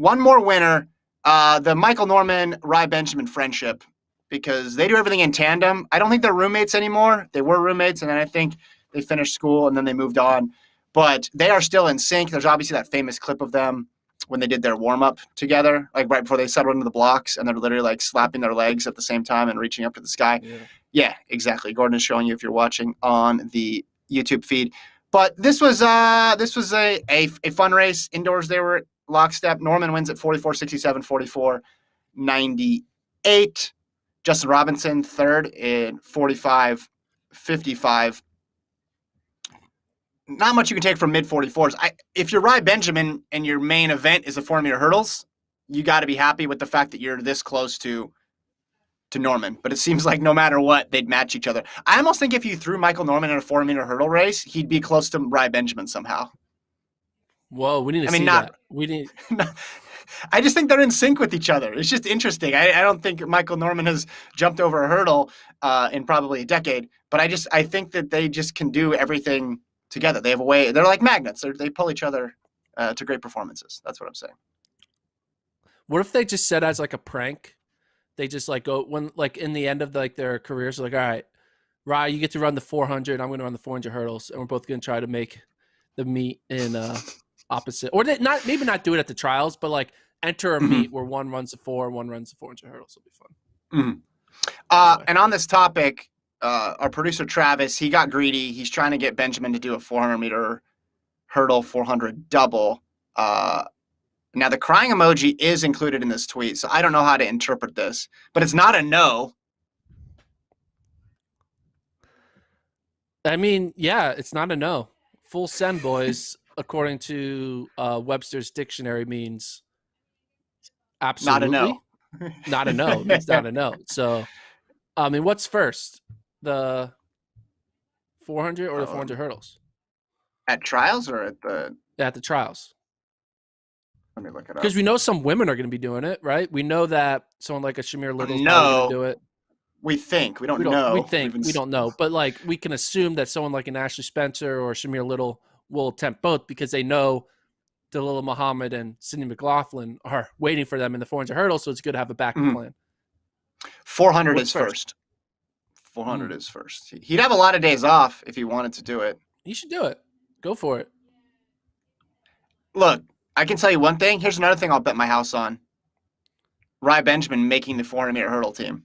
One more winner, the Michael Norman, Rai Benjamin friendship, because they do everything in tandem. I don't think they're roommates anymore. They were roommates, and then I think they finished school, and then they moved on. But they are still in sync. There's obviously that famous clip of them when they did their warm-up together, like right before they settled into the blocks, and they're literally like slapping their legs at the same time and reaching up to the sky. Yeah, exactly. Gordon is showing you if you're watching on the YouTube feed. But this was a fun race. Indoors, they were lockstep. Norman wins at 44.67, 44.98. Justin Robinson, third in 45.55. Not much you can take from mid-44s. If you're Rai Benjamin and your main event is the 400-meter hurdles, you got to be happy with the fact that you're this close to Norman. But it seems like no matter what, they'd match each other. I almost think if you threw Michael Norman in a 400-meter hurdle race, he'd be close to Rai Benjamin somehow. Whoa, we need to see that. We need. I just think they're in sync with each other. It's just interesting. I don't think Michael Norman has jumped over a hurdle in probably a decade, but I think that they just can do everything together. They have a way. They're like magnets. They pull each other to great performances. That's what I'm saying. What if they just said as like a prank? They just like go when like in the end of like their careers, like, all right, Rai, you get to run the 400. I'm going to run the 400 hurdles, and we're both going to try to make the meet in opposite, or maybe not do it at the trials, but like enter a meet where one runs the 4, one runs the 400 hurdles. It'll be fun. Anyway. And on this topic, our producer Travis, he got greedy. He's trying to get Benjamin to do a 400-meter hurdle 400 double. Now, the crying emoji is included in this tweet, so I don't know how to interpret this, but it's not a no. I mean, yeah, it's not a no. Full send, boys, according to Webster's dictionary, means absolutely. Not a no. Not a no. It's not a no. So, I mean, what's first? The 400 or the 400 hurdles? At trials or at the... At the trials. Let me look it up. Because we know some women are going to be doing it, right? We know that someone like a Shamir Little's probably going to do it. We think. We don't know. We don't know. But like we can assume that someone like an Ashley Spencer or Shamir Little will attempt both because they know Dalilah Muhammad and Sydney McLaughlin are waiting for them in the 400 hurdles, so it's good to have a backup plan. 400 is first. 400 is first. He'd have a lot of days off if he wanted to do it. He should do it. Go for it. Look, I can tell you one thing. Here's another thing I'll bet my house on. Rai Benjamin making the 400-meter hurdle team.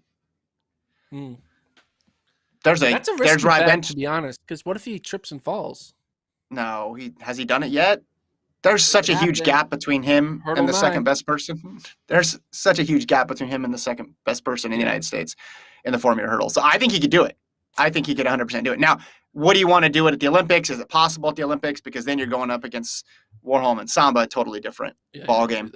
That's a risky bet, to be honest, because what if he trips and falls? No, has he done it yet? There's such a huge gap between him and the second best person. There's such a huge gap between him and the second best person in the United States in the 400-meter hurdle. So I think he could do it. I think he could 100% do it. Now, what do you want to do it at the Olympics? Is it possible at the Olympics? Because then you're going up against Warholm and Samba, totally different ball game.